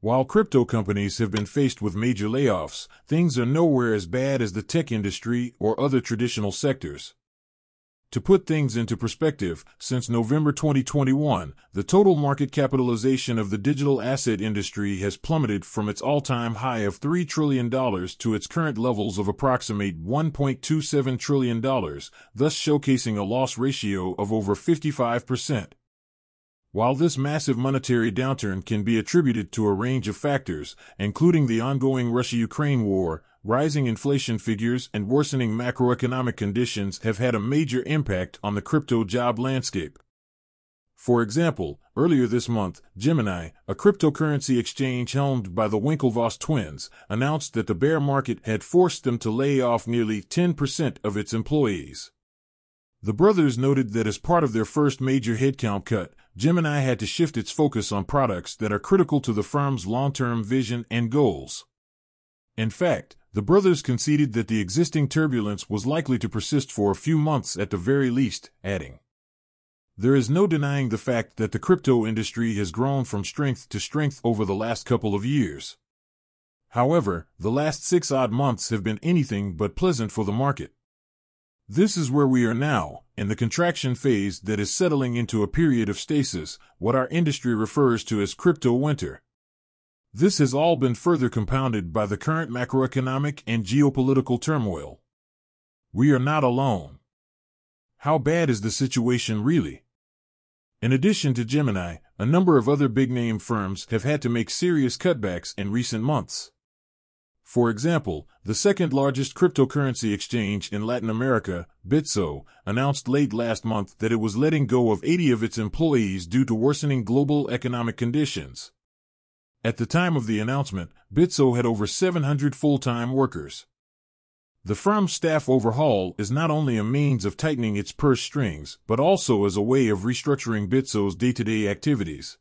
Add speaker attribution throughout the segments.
Speaker 1: While crypto companies have been faced with major layoffs, things are nowhere as bad as the tech industry or other traditional sectors. To put things into perspective, since November 2021, the total market capitalization of the digital asset industry has plummeted from its all-time high of $3 trillion to its current levels of approximate $1.27 trillion, thus showcasing a loss ratio of over 55%. While this massive monetary downturn can be attributed to a range of factors, including the ongoing Russia-Ukraine war, rising inflation figures, and worsening macroeconomic conditions have had a major impact on the crypto job landscape. For example, earlier this month, Gemini, a cryptocurrency exchange helmed by the Winklevoss twins, announced that the bear market had forced them to lay off nearly 10% of its employees. The brothers noted that as part of their first major headcount cut, Gemini had to shift its focus on products that are critical to the firm's long-term vision and goals. In fact, the brothers conceded that the existing turbulence was likely to persist for a few months at the very least, adding, "There is no denying the fact that the crypto industry has grown from strength to strength over the last couple of years. However, the last 6 odd months have been anything but pleasant for the market. This is where we are now, in the contraction phase that is settling into a period of stasis, what our industry refers to as crypto winter. This has all been further compounded by the current macroeconomic and geopolitical turmoil. We are not alone. How bad is the situation really?" In addition to Gemini, a number of other big-name firms have had to make serious cutbacks in recent months. For example, the second-largest cryptocurrency exchange in Latin America, Bitso, announced late last month that it was letting go of 80 of its employees due to worsening global economic conditions. At the time of the announcement, Bitso had over 700 full-time workers. The firm's staff overhaul is not only a means of tightening its purse strings, but also as a way of restructuring Bitso's day-to-day activities.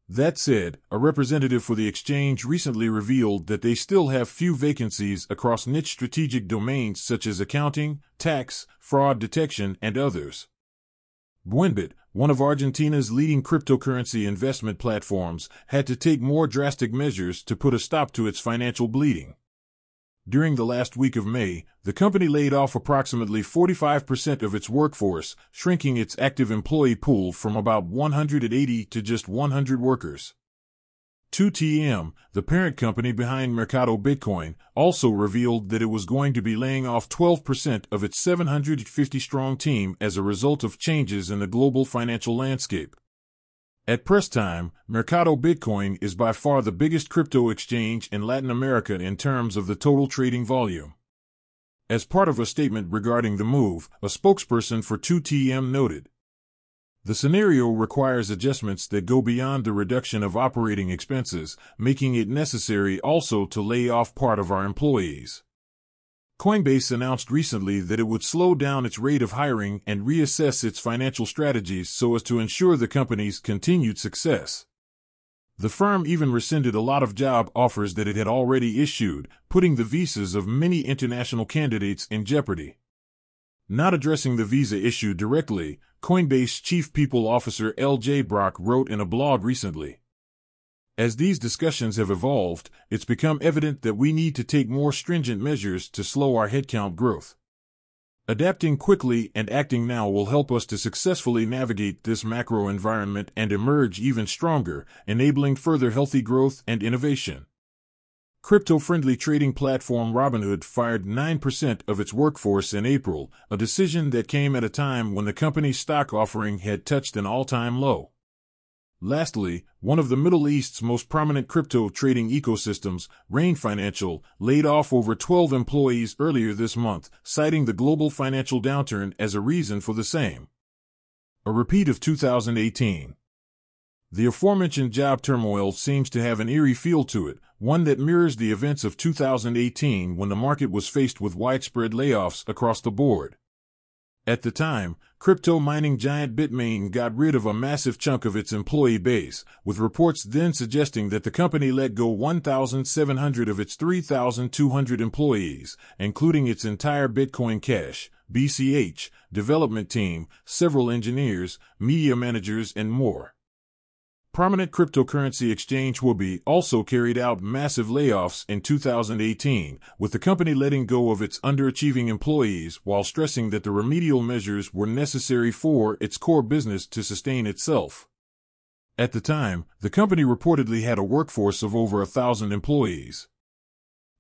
Speaker 1: That said, a representative for the exchange recently revealed that they still have few vacancies across niche strategic domains such as accounting, tax, fraud detection, and others. Buenbit, one of Argentina's leading cryptocurrency investment platforms, had to take more drastic measures to put a stop to its financial bleeding. During the last week of May, the company laid off approximately 45% of its workforce, shrinking its active employee pool from about 180 to just 100 workers. 2TM, the parent company behind Mercado Bitcoin, also revealed that it was going to be laying off 12% of its 750-strong team as a result of changes in the global financial landscape. At press time, Mercado Bitcoin is by far the biggest crypto exchange in Latin America in terms of the total trading volume. As part of a statement regarding the move, a spokesperson for 2TM noted, "The scenario requires adjustments that go beyond the reduction of operating expenses, making it necessary also to lay off part of our employees." Coinbase announced recently that it would slow down its rate of hiring and reassess its financial strategies so as to ensure the company's continued success. The firm even rescinded a lot of job offers that it had already issued, putting the visas of many international candidates in jeopardy. Not addressing the visa issue directly, Coinbase Chief People Officer L.J. Brock wrote in a blog recently, "As these discussions have evolved, it's become evident that we need to take more stringent measures to slow our headcount growth. Adapting quickly and acting now will help us to successfully navigate this macro environment and emerge even stronger, enabling further healthy growth and innovation." Crypto-friendly trading platform Robinhood fired 9% of its workforce in April, a decision that came at a time when the company's stock offering had touched an all-time low. Lastly, one of the Middle East's most prominent crypto trading ecosystems, Rain Financial, laid off over 12 employees earlier this month, citing the global financial downturn as a reason for the same. A repeat of 2018. The aforementioned job turmoil seems to have an eerie feel to it, one that mirrors the events of 2018 when the market was faced with widespread layoffs across the board. At the time, crypto mining giant Bitmain got rid of a massive chunk of its employee base, with reports then suggesting that the company let go 1,700 of its 3,200 employees, including its entire Bitcoin Cash (BCH) development team, several engineers, media managers, and more. Prominent cryptocurrency exchange Huobi also carried out massive layoffs in 2018, with the company letting go of its underachieving employees while stressing that the remedial measures were necessary for its core business to sustain itself. At the time, the company reportedly had a workforce of over 1,000 employees.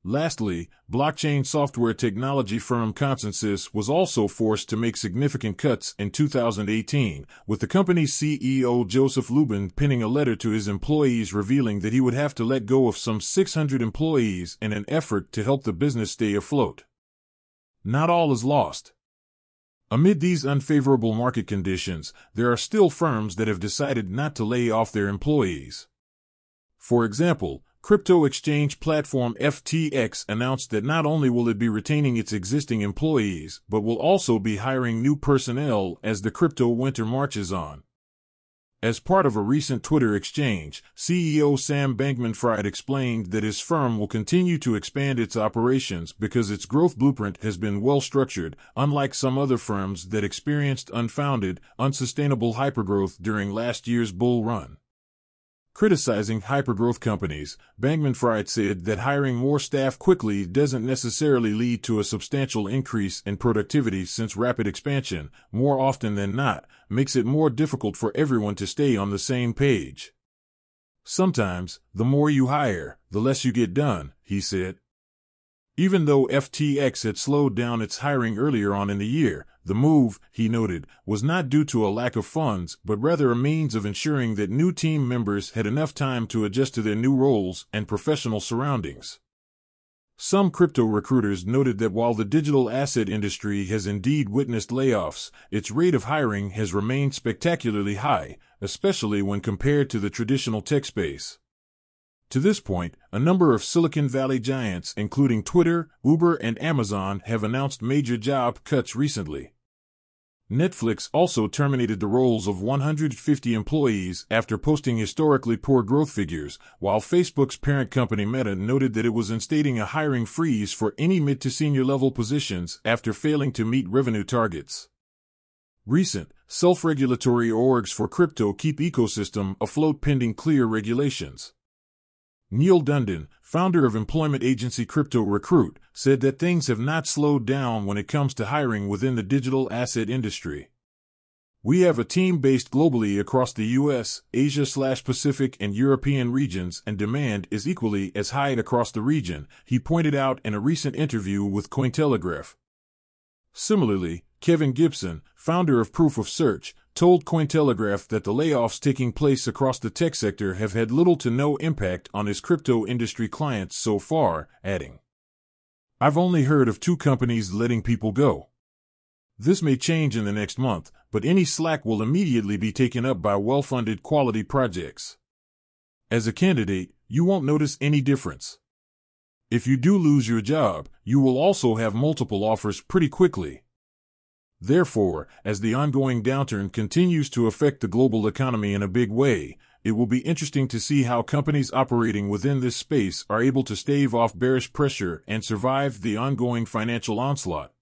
Speaker 1: Lastly, blockchain software technology firm Consensys was also forced to make significant cuts in 2018, with the company's CEO Joseph Lubin penning a letter to his employees revealing that he would have to let go of some 600 employees in an effort to help the business stay afloat. Not all is lost. Amid these unfavorable market conditions, there are still firms that have decided not to lay off their employees. For example, crypto exchange platform FTX announced that not only will it be retaining its existing employees, but will also be hiring new personnel as the crypto winter marches on. As part of a recent Twitter exchange, CEO Sam Bankman-Fried explained that his firm will continue to expand its operations because its growth blueprint has been well structured, unlike some other firms that experienced unfounded, unsustainable hypergrowth during last year's bull run. Criticizing hypergrowth companies, Bankman-Fried said that hiring more staff quickly doesn't necessarily lead to a substantial increase in productivity since rapid expansion, more often than not, makes it more difficult for everyone to stay on the same page. Sometimes, the more you hire, the less you get done, he said. Even though FTX had slowed down its hiring earlier on in the year, the move, he noted, was not due to a lack of funds, but rather a means of ensuring that new team members had enough time to adjust to their new roles and professional surroundings. Some crypto recruiters noted that while the digital asset industry has indeed witnessed layoffs, its rate of hiring has remained spectacularly high, especially when compared to the traditional tech space. To this point, a number of Silicon Valley giants, including Twitter, Uber, and Amazon, have announced major job cuts recently. Netflix also terminated the roles of 150 employees after posting historically poor growth figures, while Facebook's parent company Meta noted that it was instating a hiring freeze for any mid to senior level positions after failing to meet revenue targets. Recent, self-regulatory orgs for crypto keep ecosystem afloat pending clear regulations. Neil Dundon, founder of employment agency Crypto Recruit, said that things have not slowed down when it comes to hiring within the digital asset industry. We have a team based globally across the US, Asia/Pacific, and European regions, and demand is equally as high across the region, he pointed out in a recent interview with Cointelegraph. Similarly, Kevin Gibson, founder of Proof of Search, told Cointelegraph that the layoffs taking place across the tech sector have had little to no impact on his crypto industry clients so far, adding, "I've only heard of 2 companies letting people go. This may change in the next month, but any slack will immediately be taken up by well-funded quality projects. As a candidate, you won't notice any difference. If you do lose your job, you will also have multiple offers pretty quickly." Therefore, as the ongoing downturn continues to affect the global economy in a big way, it will be interesting to see how companies operating within this space are able to stave off bearish pressure and survive the ongoing financial onslaught.